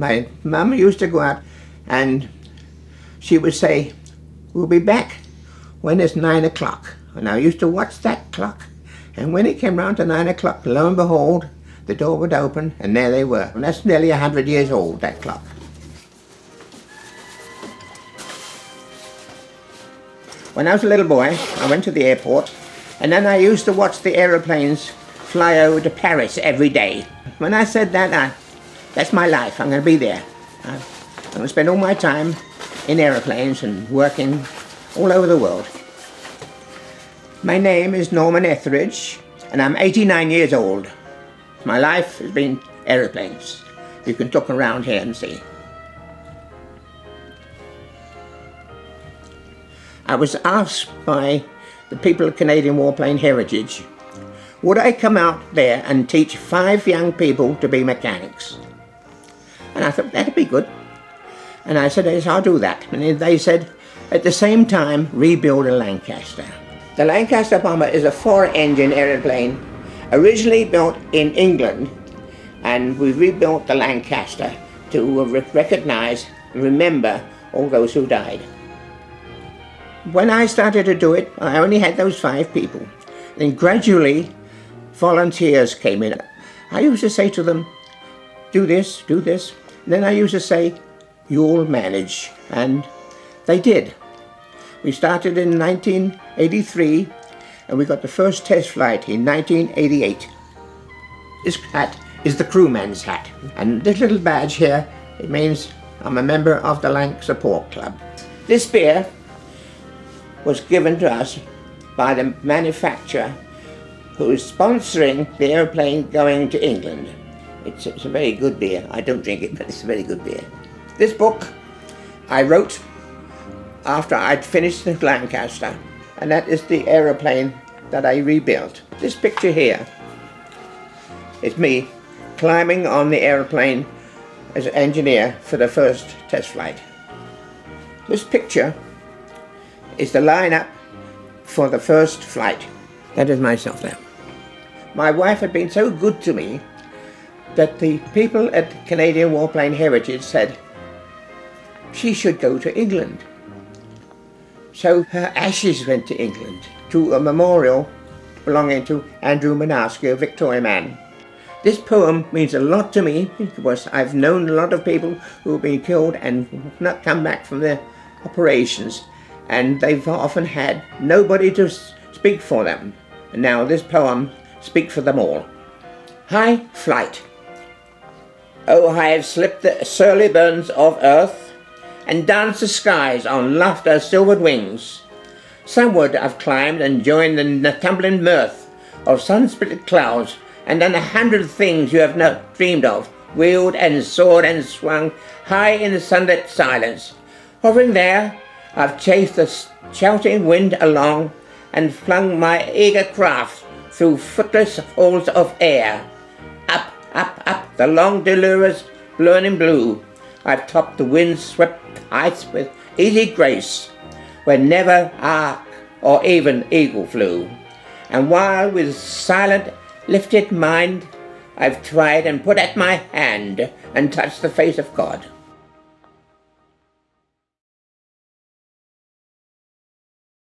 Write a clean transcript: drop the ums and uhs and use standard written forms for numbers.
My mum used to go out and she would say, "We'll be back when it's 9 o'clock." And I used to watch that clock. And when it came round to 9 o'clock, lo and behold, the door would open and there they were. And that's nearly 100 years old, that clock. When I was a little boy, I went to the airport, and then I used to watch the aeroplanes fly over to Paris every day. When I said that, that's my life. I'm going to be there. I'm going to spend all my time in aeroplanes and working all over the world. My name is Norman Ethridge, and I'm 89 years old. My life has been aeroplanes. You can look around here and see. I was asked by the people of Canadian Warplane Heritage, would I come out there and teach 5 young people to be mechanics? And I thought, that'd be good. And I said, yes, I'll do that. And they said, at the same time, rebuild a Lancaster. The Lancaster bomber is a 4-engine aeroplane, originally built in England, and we rebuilt the Lancaster to recognize and remember all those who died. When I started to do it, I only had those 5 people. Then gradually, volunteers came in. I used to say to them, do this, do this. And then I used to say, you'll manage. And they did. We started in 1983, and we got the first test flight in 1988. This hat is the crewman's hat. And this little badge here, it means I'm a member of the Lanc Support Club. This beer was given to us by the manufacturer who is sponsoring the airplane going to England. It's a very good beer. I don't drink it, but it's a very good beer. This book I wrote after I'd finished the Lancaster, and that is the aeroplane that I rebuilt. This picture here is me climbing on the airplane as an engineer for the first test flight. This picture is the lineup for the first flight. That is myself there. My wife had been so good to me that the people at Canadian Warplane Heritage said she should go to England. So her ashes went to England, to a memorial belonging to Andrew Manasky, a Victoria man. This poem means a lot to me because I've known a lot of people who have been killed and not come back from their operations, and they've often had nobody to speak for them. And now this poem speaks for them all. High flight. Oh, I have slipped the surly burns of earth and danced the skies on laughter's silvered wings. Sunward I've climbed and joined in the tumbling mirth of sun-split clouds, and done 100 things you have not dreamed of, wheeled and soared and swung high in the sunlit silence. Hovering there, I've chased the shouting wind along and flung my eager craft through footless halls of air. Up, up, up, the long delirious learning blue, I've topped the wind-swept heights with easy grace, where never ark or even eagle flew. And while with silent, lifted mind, I've tried and put at my hand and touched the face of God.